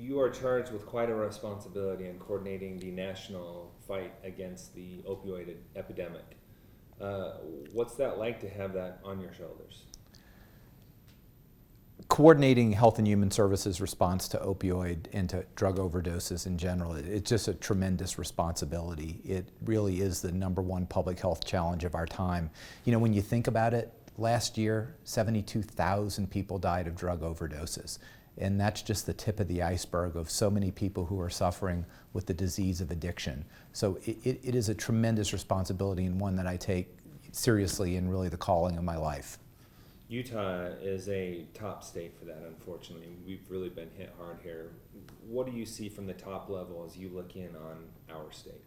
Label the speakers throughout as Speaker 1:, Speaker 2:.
Speaker 1: You are charged with quite a responsibility in coordinating the national fight against the opioid epidemic. What's that like to have that on your shoulders?
Speaker 2: Coordinating Health and Human Services response to opioid and to drug overdoses in general, it's just a tremendous responsibility. It really is the #1 public health challenge of our time. You know, when you think about it, last year, 72,000 people died of drug overdoses. And that's just the tip of the iceberg of so many people who are suffering with the disease of addiction. So it is a tremendous responsibility, and one that I take seriously and really the calling of my life.
Speaker 1: Utah is a top state for that, unfortunately. We've really been hit hard here. What do you see from the top level as you look in on our state?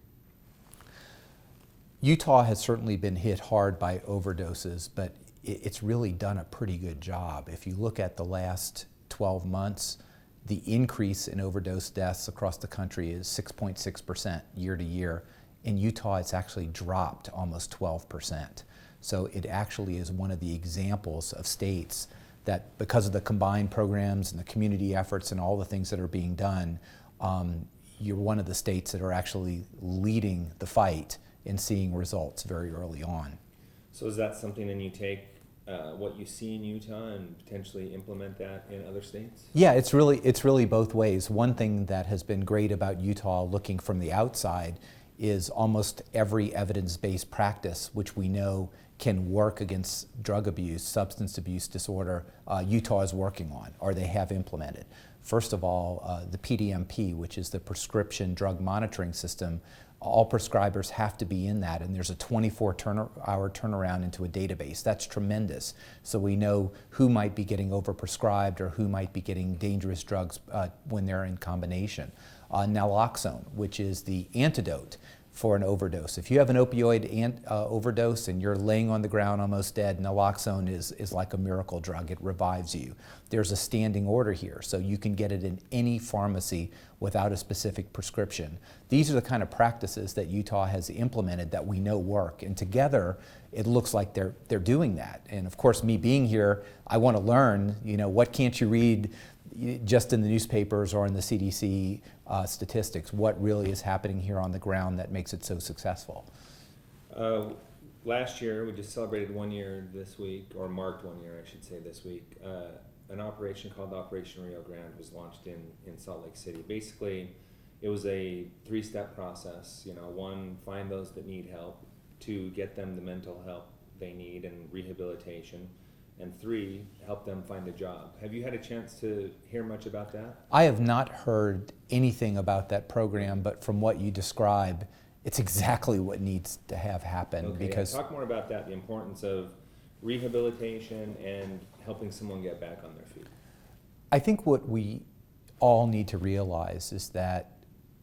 Speaker 2: Utah has certainly been hit hard by overdoses, but it's really done a pretty good job. If you look at the last 12 months, the increase in overdose deaths across the country is 6.6% year to year. In Utah, it's actually dropped almost 12%. So it actually is one of the examples of states that, because of the combined programs and the community efforts and all the things that are being done, you're one of the states that are actually leading the fight and seeing results very early on.
Speaker 1: So is that something that you take what you see in Utah and potentially implement that in other states?
Speaker 2: Yeah, it's really both ways. One thing that has been great about Utah looking from the outside is almost every evidence-based practice which we know can work against drug abuse, substance abuse disorder, Utah is working on, or they have implemented. First of all, the PDMP, which is the Prescription Drug Monitoring System, all prescribers have to be in that, and there's a 24-hour turnaround into a database. That's tremendous. So we know who might be getting overprescribed or who might be getting dangerous drugs when they're in combination. Naloxone, which is the antidote for an overdose. If you have an opioid overdose and you're laying on the ground almost dead, naloxone is like a miracle drug. It revives you. There's a standing order here, so you can get it in any pharmacy without a specific prescription. These are the kind of practices that Utah has implemented that we know work, and together it looks like they're doing that. And of course, me being here, I want to learn, you know, what can't you read just in the newspapers or in the CDC statistics, what really is happening here on the ground that makes it so successful.
Speaker 1: Last year, we just celebrated 1 year this week, or marked 1 year, I should say, this week. An operation called Operation Rio Grande was launched in Salt Lake City. Basically, it was a 3-step process. You know, 1, find those that need help. 2, get them the mental help they need and rehabilitation. And 3, help them find a job. Have you had a chance to hear much about that?
Speaker 2: I have not heard anything about that program, but from what you describe, it's exactly what needs to have happen.
Speaker 1: Okay,
Speaker 2: because
Speaker 1: talk more about that, the importance of rehabilitation and helping someone get back on their feet.
Speaker 2: I think what we all need to realize is that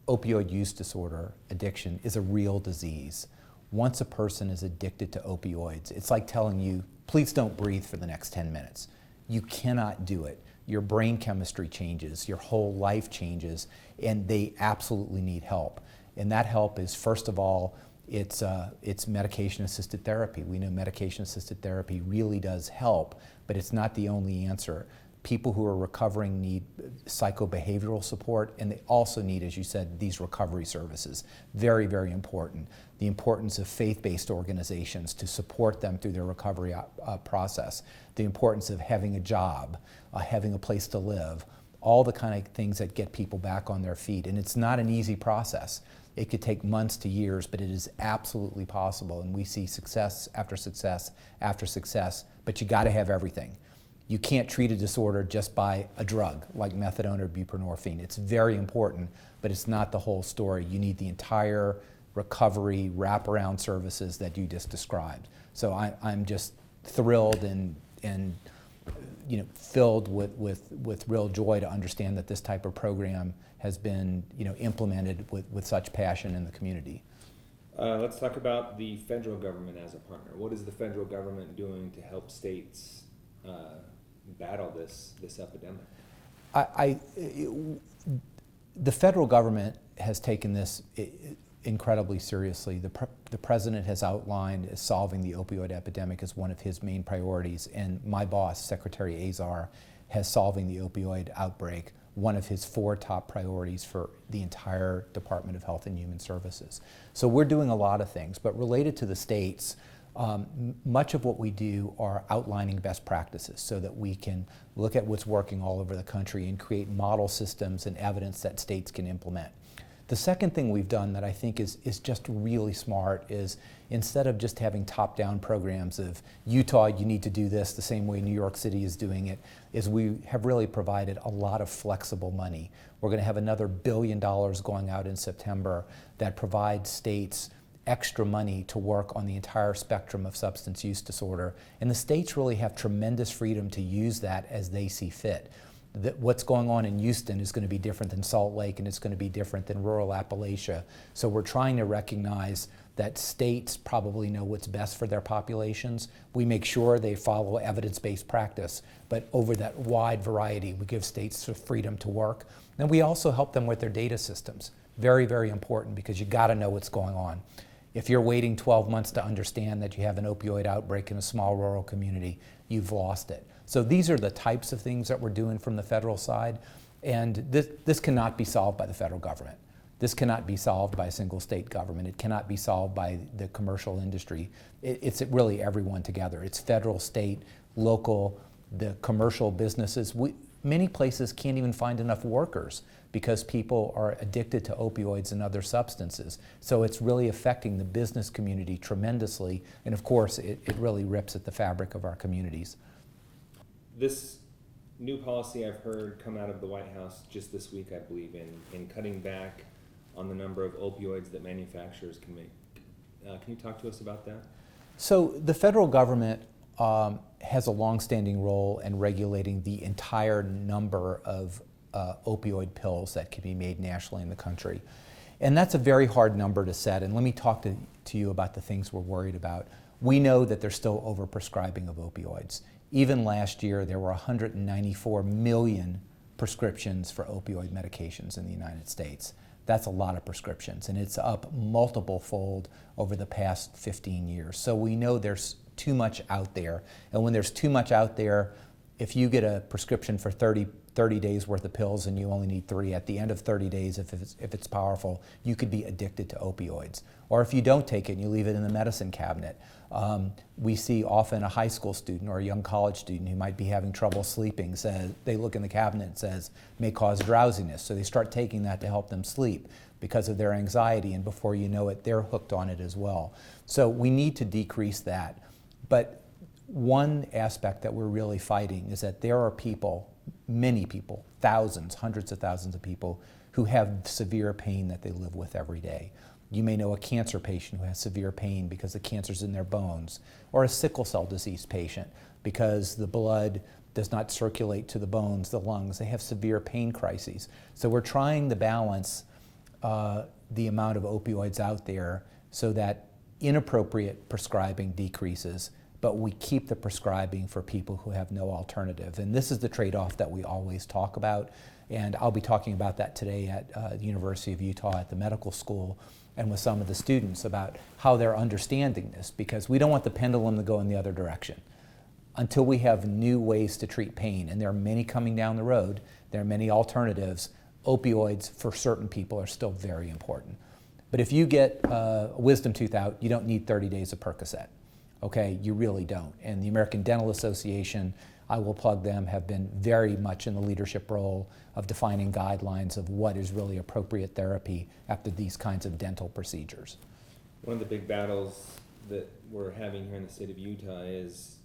Speaker 2: opioid use disorder, addiction, is a real disease. Once a person is addicted to opioids, it's like telling you, please don't breathe for the next 10 minutes. You cannot do it. Your brain chemistry changes, your whole life changes, and they absolutely need help. And that help is, first of all, it's medication-assisted therapy. We know medication-assisted therapy really does help, but it's not the only answer. People who are recovering need psychobehavioral support, and they also need, as you said, these recovery services. Very, very important. The importance of faith-based organizations to support them through their recovery process. The importance of having a job, having a place to live, all the kind of things that get people back on their feet. And it's not an easy process. It could take months to years, but it is absolutely possible. And we see success after success after success, but you got to have everything. You can't treat a disorder just by a drug like methadone or buprenorphine. It's very important, but it's not the whole story. You need the entire recovery wraparound services that you just described. So I'm just thrilled and you know, filled with real joy to understand that this type of program has been, you know, implemented with such passion in the community.
Speaker 1: Let's talk about the federal government as a partner. What is the federal government doing to help states battle this epidemic?
Speaker 2: The federal government has taken this incredibly seriously. The president has outlined solving the opioid epidemic as one of his main priorities, and my boss, Secretary Azar, has solving the opioid outbreak one of his 4 top priorities for the entire Department of Health and Human Services. So we're doing a lot of things, but related to the states, much of what we do are outlining best practices so that we can look at what's working all over the country and create model systems and evidence that states can implement. The second thing we've done that I think is just really smart is instead of just having top-down programs of Utah, you need to do this the same way New York City is doing it, is we have really provided a lot of flexible money. We're going to have another $1 billion going out in September that provides states extra money to work on the entire spectrum of substance use disorder. And the states really have tremendous freedom to use that as they see fit. What's going on in Houston is going to be different than Salt Lake, and it's going to be different than rural Appalachia. So we're trying to recognize that states probably know what's best for their populations. We make sure they follow evidence-based practice, but over that wide variety, we give states the freedom to work. And we also help them with their data systems. Very, very important, because you got to know what's going on. If you're waiting 12 months to understand that you have an opioid outbreak in a small rural community, you've lost it. So these are the types of things that we're doing from the federal side, and this cannot be solved by the federal government. This cannot be solved by a single state government. It cannot be solved by the commercial industry. It's really everyone together. It's federal, state, local, the commercial businesses. Many places can't even find enough workers because people are addicted to opioids and other substances. So it's really affecting the business community tremendously, and of course it really rips at the fabric of our communities.
Speaker 1: This new policy I've heard come out of the White House just this week, I believe, in cutting back on the number of opioids that manufacturers can make. Can you talk to us about that? So
Speaker 2: the federal government has a longstanding role in regulating the entire number of opioid pills that can be made nationally in the country. And that's a very hard number to set, and let me talk to you about the things we're worried about. We know that there's still overprescribing of opioids. Even last year, there were 194 million prescriptions for opioid medications in the United States. That's a lot of prescriptions, and it's up multiple fold over the past 15 years. So we know there's too much out there, and when there's too much out there, if you get a prescription for 30 days worth of pills and you only need 3, at the end of 30 days, if it's powerful, you could be addicted to opioids. Or if you don't take it and you leave it in the medicine cabinet, we see often a high school student or a young college student who might be having trouble sleeping, says, they look in the cabinet and says, may cause drowsiness. So they start taking that to help them sleep because of their anxiety, and before you know it, they're hooked on it as well. So we need to decrease that. But one aspect that we're really fighting is that there are people, many people, thousands, hundreds of thousands of people who have severe pain that they live with every day. You may know a cancer patient who has severe pain because the cancer's in their bones, or a sickle cell disease patient because the blood does not circulate to the bones, the lungs. They have severe pain crises. So we're trying to balance the amount of opioids out there so that inappropriate prescribing decreases, but we keep the prescribing for people who have no alternative. And this is the trade-off that we always talk about. And I'll be talking about that today at the University of Utah at the medical school and with some of the students about how they're understanding this, because we don't want the pendulum to go in the other direction. Until we have new ways to treat pain, and there are many coming down the road, there are many alternatives, opioids for certain people are still very important. But if you get a wisdom tooth out, you don't need 30 days of Percocet. Okay, you really don't. And the American Dental Association, I will plug them, have been very much in the leadership role of defining guidelines of what is really appropriate therapy after these kinds of dental procedures. One of the big battles that we're having here in the state of Utah is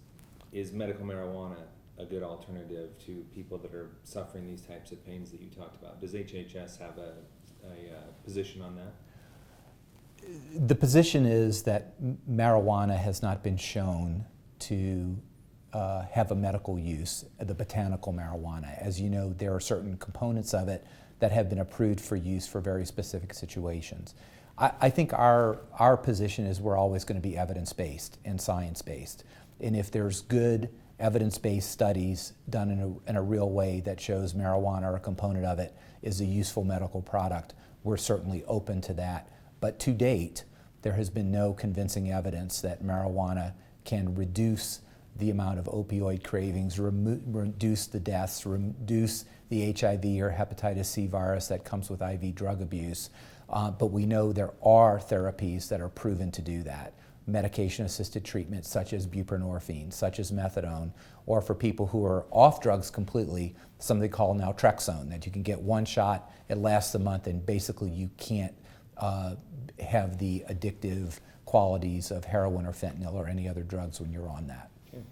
Speaker 2: medical marijuana a good alternative to people that are suffering these types of pains that you talked about? Does HHS have a position on that? The position is that marijuana has not been shown to have a medical use, the botanical marijuana. As you know, there are certain components of it that have been approved for use for very specific situations. I think our position is we're always going to be evidence-based and science-based. And if there's good evidence-based studies done in a real way that shows marijuana or a component of it is a useful medical product, we're certainly open to that. But to date, there has been no convincing evidence that marijuana can reduce the amount of opioid cravings, reduce the deaths, reduce the HIV or hepatitis C virus that comes with IV drug abuse. But we know there are therapies that are proven to do that. Medication-assisted treatment such as buprenorphine, such as methadone, or for people who are off drugs completely, something called naltrexone, that you can get one shot, it lasts a month, and basically you can't have the addictive qualities of heroin or fentanyl or any other drugs when you're on that.
Speaker 1: Okay.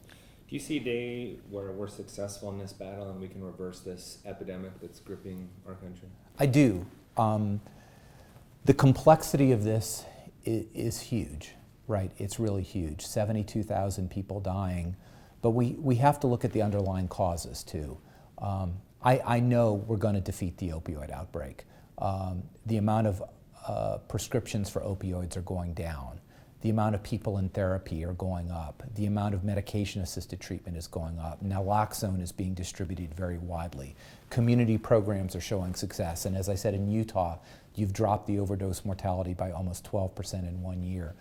Speaker 1: Do you see a day where we're successful in this battle and we can reverse this epidemic that's gripping our country?
Speaker 2: I do. The complexity of this is huge, right? It's really huge. 72,000 people dying, but we have to look at the underlying causes too. I know we're going to defeat the opioid outbreak. The amount of prescriptions for opioids are going down. The amount of people in therapy are going up. The amount of medication-assisted treatment is going up. Naloxone is being distributed very widely. Community programs are showing success. And as I said, in Utah, you've dropped the overdose mortality by almost 12% in 1 year.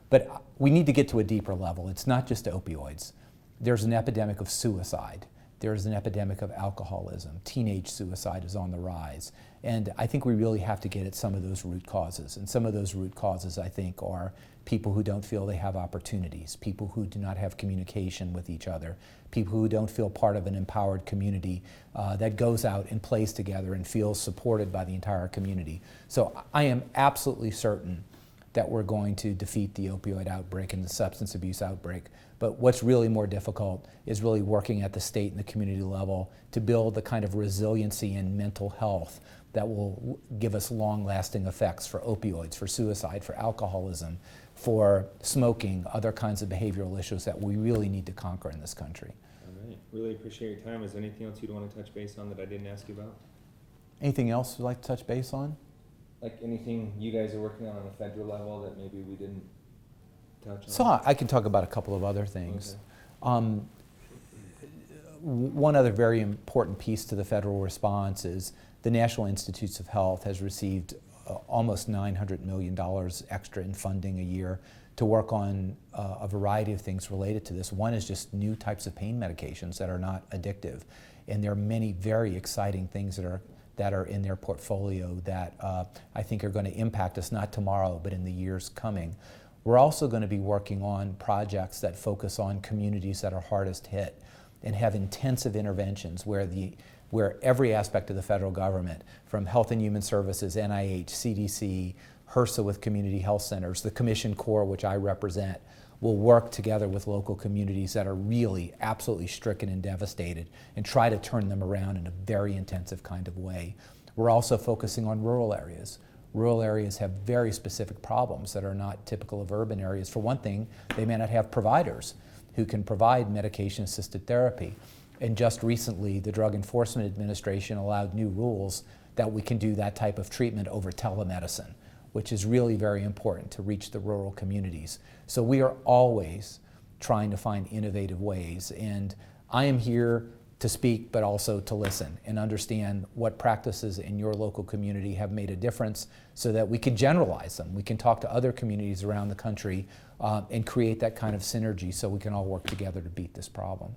Speaker 2: But we need to get to a deeper level. It's not just opioids. There's an epidemic of suicide. There's an epidemic of alcoholism. Teenage suicide is on the rise. And I think we really have to get at some of those root causes. And some of those root causes, I think, are people who don't feel they have opportunities, people who do not have communication with each other, people who don't feel part of an empowered community that goes out and plays together and feels supported by the entire community. So I am absolutely certain that we're going to defeat the opioid outbreak and the substance abuse outbreak. But what's really more difficult is really working at the state and the community level to build the kind of resiliency in mental health that will give us long-lasting effects for opioids, for suicide, for alcoholism, for smoking, other kinds of behavioral issues that we really need to conquer in this country.
Speaker 1: All right. Really appreciate your time. Is there anything else you'd want to touch base on that I didn't ask you about?
Speaker 2: Anything else you'd like to touch base on?
Speaker 1: Like anything you guys are working on a federal level that maybe we didn't touch on?
Speaker 2: So I can talk about a couple of other things.
Speaker 1: Okay.
Speaker 2: One other very important piece to the federal response is the National Institutes of Health has received almost $900 million extra in funding a year to work on a variety of things related to this. One is just new types of pain medications that are not addictive. And there are many very exciting things that are in their portfolio that I think are going to impact us not tomorrow, but in the years coming. We're also going to be working on projects that focus on communities that are hardest hit and have intensive interventions where every aspect of the federal government, from Health and Human Services, NIH, CDC, HRSA with community health centers, the Commission Corps, which I represent, will work together with local communities that are really absolutely stricken and devastated and try to turn them around in a very intensive kind of way. We're also focusing on rural areas. Rural areas have very specific problems that are not typical of urban areas. For one thing, they may not have providers who can provide medication-assisted therapy. And just recently, the Drug Enforcement Administration allowed new rules that we can do that type of treatment over telemedicine, which is really very important to reach the rural communities. So we are always trying to find innovative ways. And I am here to speak, but also to listen and understand what practices in your local community have made a difference so that we can generalize them. We can talk to other communities around the country and create that kind of synergy so we can all work together to beat this problem.